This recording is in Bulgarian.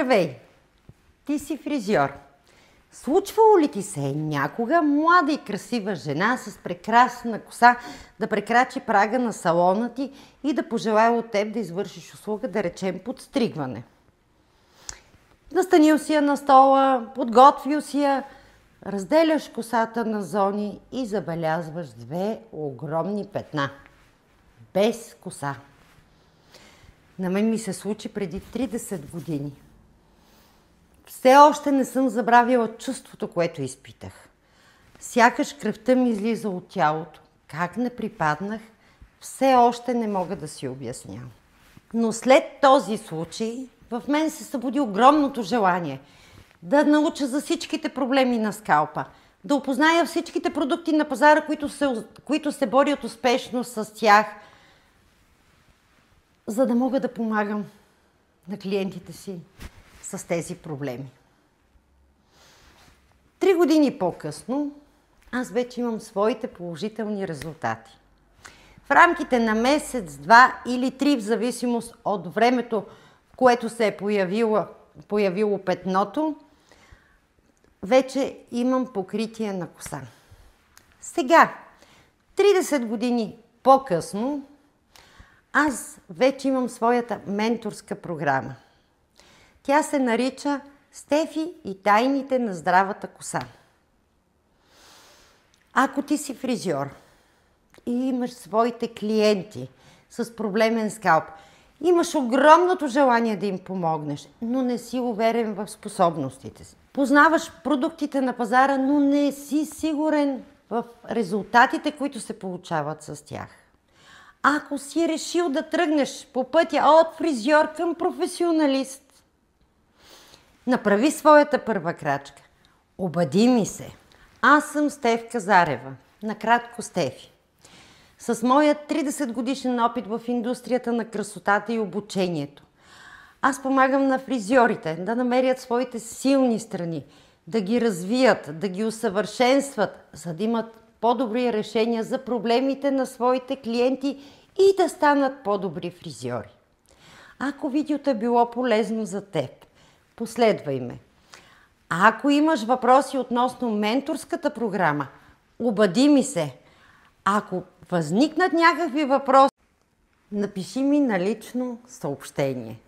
Здравей! Ти си фризьор. Случвало ли ти се някога млада и красива жена с прекрасна коса да прекрачи прага на салона ти и да пожелая от теб да извършиш услуга, да речем подстригване? Настанил си я на стола, подготвил си я, разделяш косата на зони и забелязваш две огромни петна. Без коса. На мен ми се случи преди 30 години. Все още не съм забравила чувството, което изпитах. Сякаш кръвта ми излиза от тялото. Как не припаднах, все още не мога да си обясня. Но след този случай в мен се събуди огромното желание да науча за всичките проблеми на скалпа, да опозная всичките продукти на пазара, които се борят успешно с тях, за да мога да помагам на клиентите си с тези проблеми. 3 години по-късно аз вече имам своите положителни резултати. В рамките на месец, 2 или 3, в зависимост от времето, в което се е появило петното, вече имам покритие на коса. Сега, 30 години по-късно, аз вече имам своята менторска програма. Тя се нарича Стефи и тайните на здравата коса. Ако ти си фризьор и имаш своите клиенти с проблемен скалп, имаш огромното желание да им помогнеш, но не си уверен в способностите си. Познаваш продуктите на пазара, но не си сигурен в резултатите, които се получават с тях. Ако си решил да тръгнеш по пътя от фризьор към професионалист, направи своята първа крачка. Обади ми се. Аз съм Стефка Зарева, накратко Стефи. С моя 30 годишен опит в индустрията на красотата и обучението, аз помагам на фризьорите да намерят своите силни страни, да ги развият, да ги усъвършенстват, за да имат по-добри решения за проблемите на своите клиенти и да станат по-добри фризьори. Ако видеото е било полезно за теб, последвай ме. Ако имаш въпроси относно менторската програма, обади ми се. Ако възникнат някакви въпроси, напиши ми на лично съобщение.